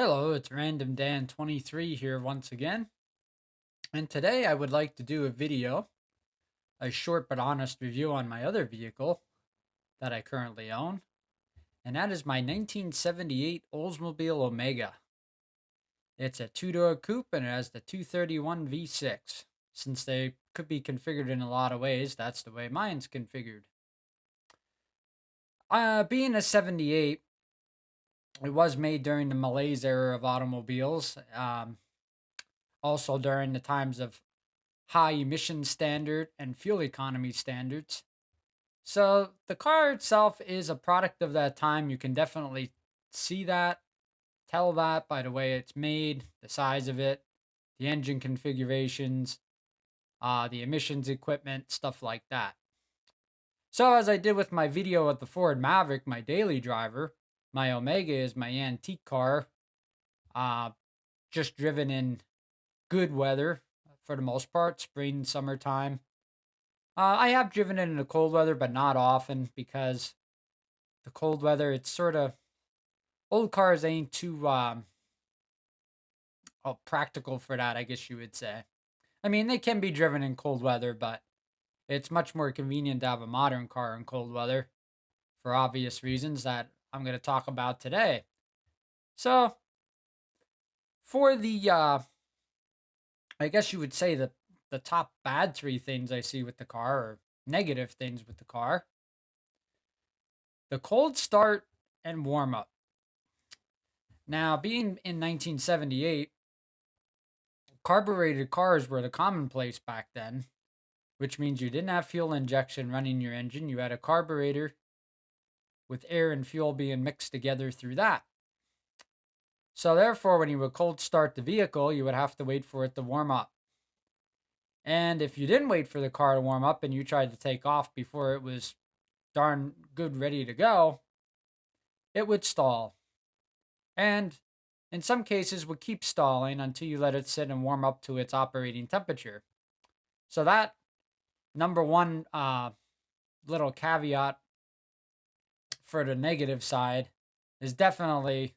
Hello, it's Random Dan 23 here once again. And today I would like to do a short but honest review on my other vehicle that I currently own, and that is my 1978 Oldsmobile Omega. It's a two-door coupe and it has the 231 V6. Since they could be configured in a lot of ways, that's the way mine's configured. Being a 78, it was made during the malaise era of automobiles. Also during the times of high emission standard and fuel economy standards. So the car itself is a product of that time. You can definitely see that, tell that by the way it's made, the size of it, the engine configurations, the emissions equipment, stuff like that. So as I did with my video of the Ford Maverick, my daily driver, my Omega is my antique car, uh, just driven in good weather for the most part, spring, summertime. I have driven it in the cold weather, but not often because the cold weather, it's sort of old cars ain't too practical for that, I guess you would say. I mean, they can be driven in cold weather, but it's much more convenient to have a modern car in cold weather for obvious reasons that I'm going to talk about today. So, for I guess you would say the top bad three things I see with the car, or negative things with the car: the cold start and warm up. Now, being in 1978, carbureted cars were the commonplace back then, which means you didn't have fuel injection running your engine. You had a carburetor with air and fuel being mixed together through that. So, therefore, when you would cold start the vehicle, you would have to wait for it to warm up. And if you didn't wait for the car to warm up and you tried to take off before it was darn good ready to go, it would stall. And in some cases would keep stalling until you let it sit and warm up to its operating temperature. So that number one little caveat for the negative side is definitely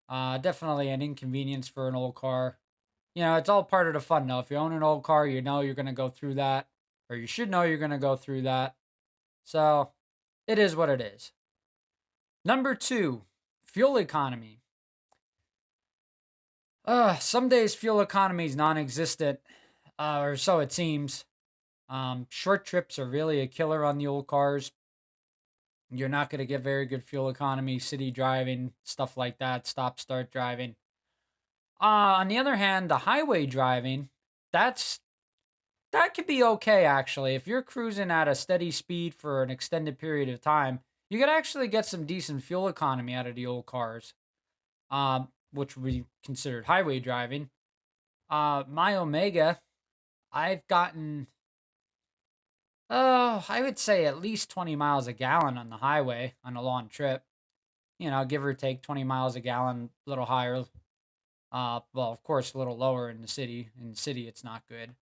an inconvenience for an old car. You know, it's all part of the fun though. If you own an old car, you know you're gonna go through that, or you should know you're gonna go through that. So it is what it is. Number two, fuel economy. Some days fuel economy is non-existent, or so it seems. Short trips are really a killer on the old cars. You're not going to get very good fuel economy, city driving, stuff like that, stop start driving. On the other hand, the highway driving, that's that could be okay actually. If you're cruising at a steady speed for an extended period of time, you could actually get some decent fuel economy out of the old cars, which would be considered highway driving. My Omega, I've gotten, oh, I would say at least 20 miles a gallon on the highway on a long trip. You know, give or take 20 miles a gallon, a little higher. Well, of course, a little lower in the city. In the city, it's not good.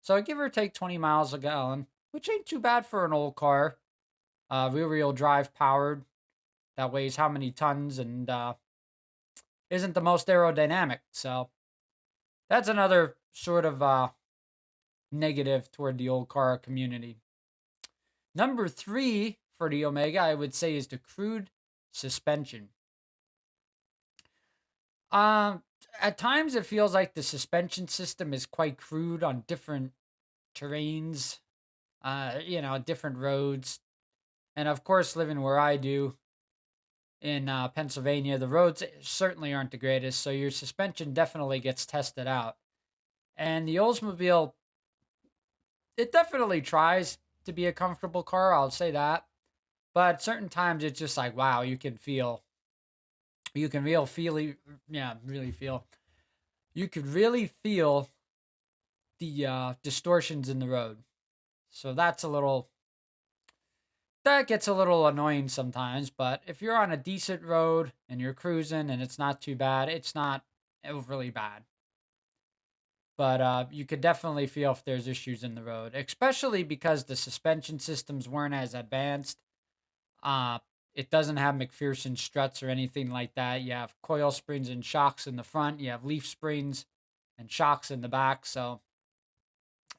So give or take 20 miles a gallon, which ain't too bad for an old car. Rear-wheel drive powered. That weighs how many tons and isn't the most aerodynamic. So that's another sort of negative toward the old car community. Number three for the Omega, I would say, is the crude suspension. Um, at times it feels like the suspension system is quite crude on different terrains, different roads. And of course, living where I do in Pennsylvania, the roads certainly aren't the greatest. So your suspension definitely gets tested out. And the Oldsmobile, it definitely tries to be a comfortable car. I'll say that. But certain times it's just like, wow, you can real feel, yeah, really feel, you could really feel the distortions in the road. So that gets a little annoying sometimes. But if you're on a decent road and you're cruising and it's not too bad, it's not overly bad. But you could definitely feel if there's issues in the road, especially because the suspension systems weren't as advanced. Uh, It doesn't have McPherson struts or anything like that. You have coil springs and shocks in the front. You have leaf springs and shocks in the back. So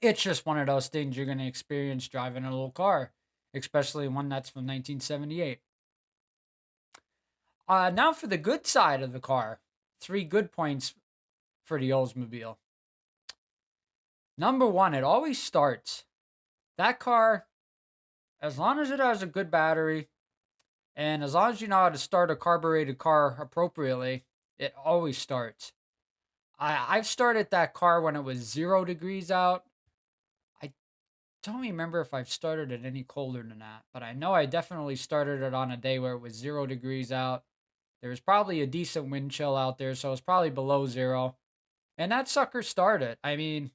it's just one of those things you're going to experience driving a little car, especially one that's from 1978. Now for the good side of the car. 3 good points for the Oldsmobile. Number one, it always starts. That car, as long as it has a good battery and as long as you know how to start a carbureted car appropriately, it always starts. I've started that car when it was 0 degrees out. I don't remember if I've started it any colder than that, but I know I definitely started it on a day where it was 0 degrees out. There was probably a decent wind chill out there, so it's probably below zero. And that sucker started. I mean,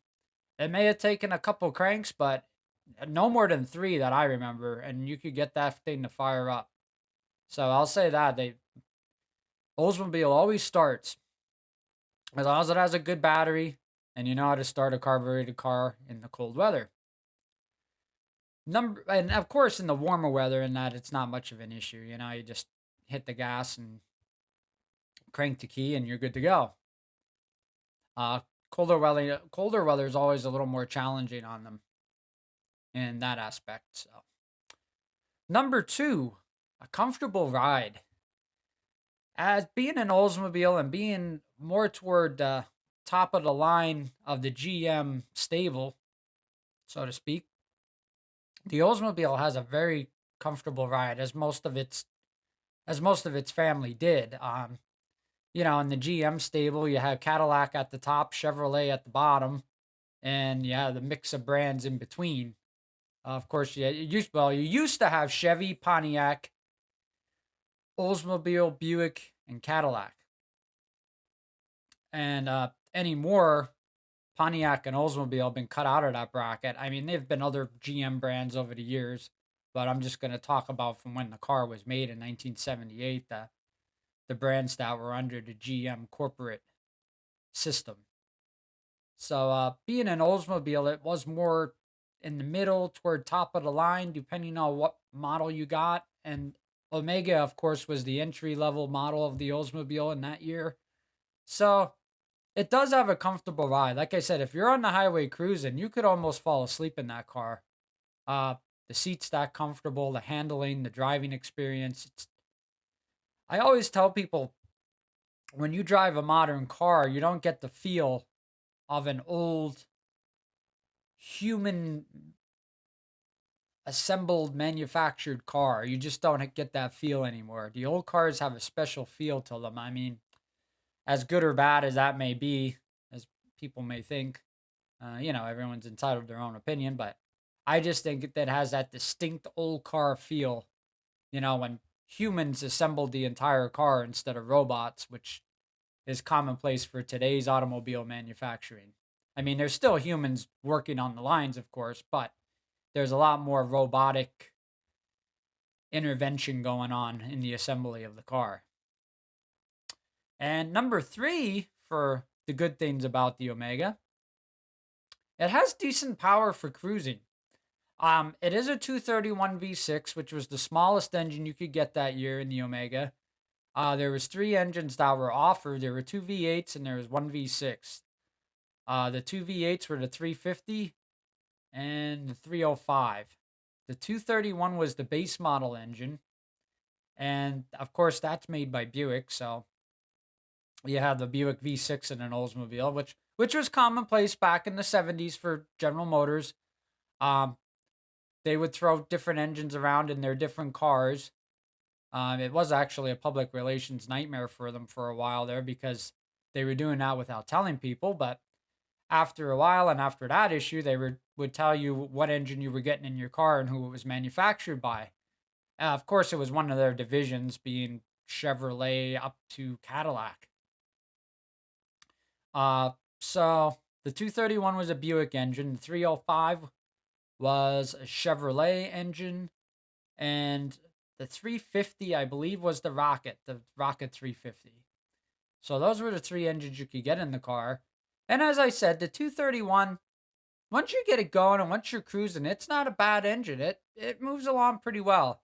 it may have taken a couple cranks, but no more than 3 that I remember, and you could get that thing to fire up. So I'll say that Oldsmobile always starts as long as it has a good battery and you know how to start a carbureted car in the cold weather. And of course in the warmer weather, in that it's not much of an issue. You just hit the gas and crank the key, and you're good to go. Uh, colder weather is always a little more challenging on them in that aspect. So, number two, a comfortable ride. As being an Oldsmobile and being more toward the top of the line of the GM stable, so to speak, the Oldsmobile has a very comfortable ride, as most of its family did. In the GM stable, you have Cadillac at the top, Chevrolet at the bottom, and you have the mix of brands in between. Of course, you used to have Chevy, Pontiac, Oldsmobile, Buick, and Cadillac. And anymore, Pontiac and Oldsmobile have been cut out of that bracket. I mean, they've been other GM brands over the years, but I'm just going to talk about from when the car was made in 1978, the brands that were under the GM corporate system. So being an Oldsmobile, it was more in the middle toward top of the line, depending on what model you got. And Omega, of course, was the entry level model of the Oldsmobile in that year. So it does have a comfortable ride. Like I said, if you're on the highway cruising, you could almost fall asleep in that car. The seat's that comfortable, the handling, the driving experience. I always tell people, when you drive a modern car, you don't get the feel of an old human assembled manufactured car. You just don't get that feel anymore. The old cars have a special feel to them. I mean, as good or bad as that may be, as people may think, everyone's entitled to their own opinion, but I just think that has that distinct old car feel, when humans assembled the entire car instead of robots, which is commonplace for today's automobile manufacturing. I mean, there's still humans working on the lines, of course, but there's a lot more robotic intervention going on in the assembly of the car. And number 3 for the good things about the Omega, it has decent power for cruising. It is a 231 V6, which was the smallest engine you could get that year in the Omega. There was 3 engines that were offered. There were 2 V8s and there was 1 V6. The 2 V8s were the 350 and the 305. The 231 was the base model engine. And of course, that's made by Buick. So you have the Buick V6 in an Oldsmobile, which was commonplace back in the 70s for General Motors. They would throw different engines around in their different cars. It was actually a public relations nightmare for them for a while there, because they were doing that without telling people. But after a while, and after that issue, they would tell you what engine you were getting in your car and who it was manufactured by. Of course, it was one of their divisions, being Chevrolet up to Cadillac. So the 231 was a Buick engine. The 305 was a Chevrolet engine, and the 350, I believe, was the Rocket 350. So those were the 3 engines you could get in the car. And as I said, the 231, once you get it going and once you're cruising, it's not a bad engine. It moves along pretty well.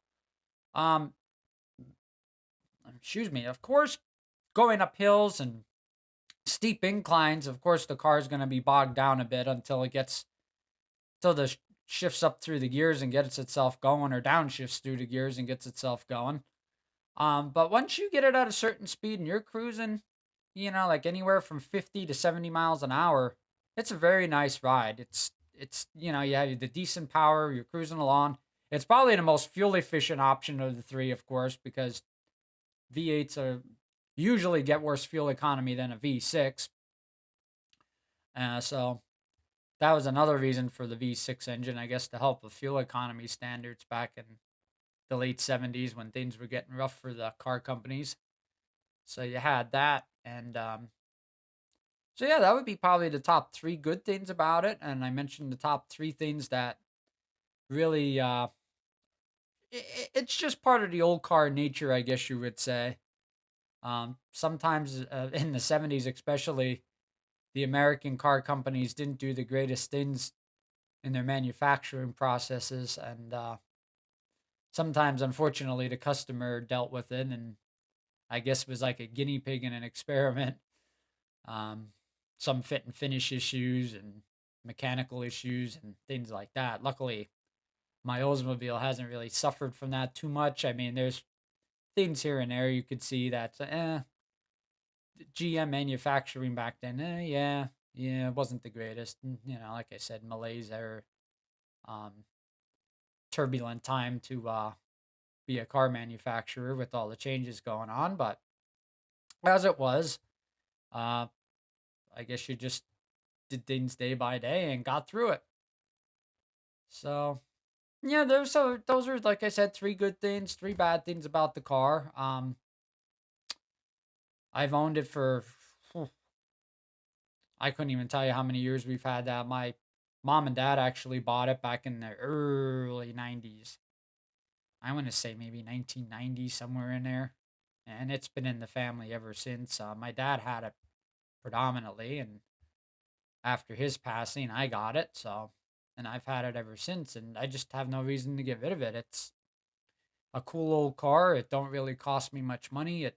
excuse me, of course, going up hills and steep inclines, of course, the car is going to be bogged down a bit until it gets, till the shifts up through the gears and gets itself going, or downshifts through the gears and gets itself going. But once you get it at a certain speed and you're cruising, like anywhere from 50 to 70 miles an hour, it's a very nice ride. You have the decent power, you're cruising along. It's probably the most fuel efficient option of the three, of course, because V8s are usually get worse fuel economy than a V6. So that was another reason for the V6 engine, I guess, to help with fuel economy standards back in the late 70s when things were getting rough for the car companies. So you had that. And so, yeah, that would be probably the top three good things about it. And I mentioned the top three things that really, it's just part of the old car nature, I guess you would say. Sometimes in the 70s, especially, the American car companies didn't do the greatest things in their manufacturing processes. And sometimes, unfortunately, the customer dealt with it, and I guess it was like a guinea pig in an experiment. Um, some fit and finish issues and mechanical issues and things like that. Luckily, my Oldsmobile hasn't really suffered from that too much. I mean, there's things here and there you could see that GM manufacturing back then, yeah, it wasn't the greatest. Like I said, malaise or um, turbulent time to be a car manufacturer with all the changes going on. But as it was, uh, I guess you just did things day by day and got through it. So yeah, those are, like I said, three good things, three bad things about the car. I've owned it for I couldn't even tell you how many years we've had that. My mom and dad actually bought it back in the early 90s. I want to say maybe 1990, somewhere in there. And it's been in the family ever since. My dad had it predominantly, and after his passing, I got it. So, and I've had it ever since, and I just have no reason to get rid of it. It's a cool old car. It don't really cost me much money. It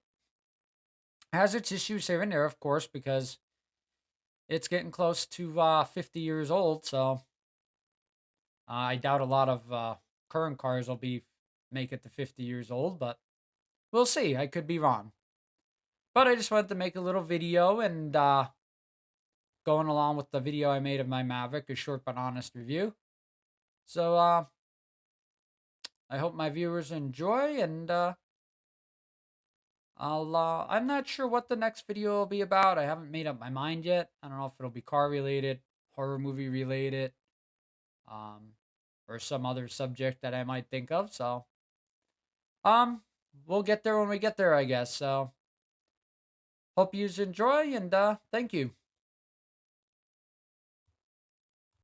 has its issues here and there, of course, because it's getting close to 50 years old. So I doubt a lot of current cars will be make it to 50 years old, but we'll see. I could be wrong. But I just wanted to make a little video and going along with the video I made of my Maverick, a short but honest review. So I hope my viewers enjoy, and I'm not sure what the next video will be about. I haven't made up my mind yet. I don't know if it'll be car related, horror movie related, um, or some other subject that I might think of. So, we'll get there when we get there, I guess. So, hope you enjoy, and thank you.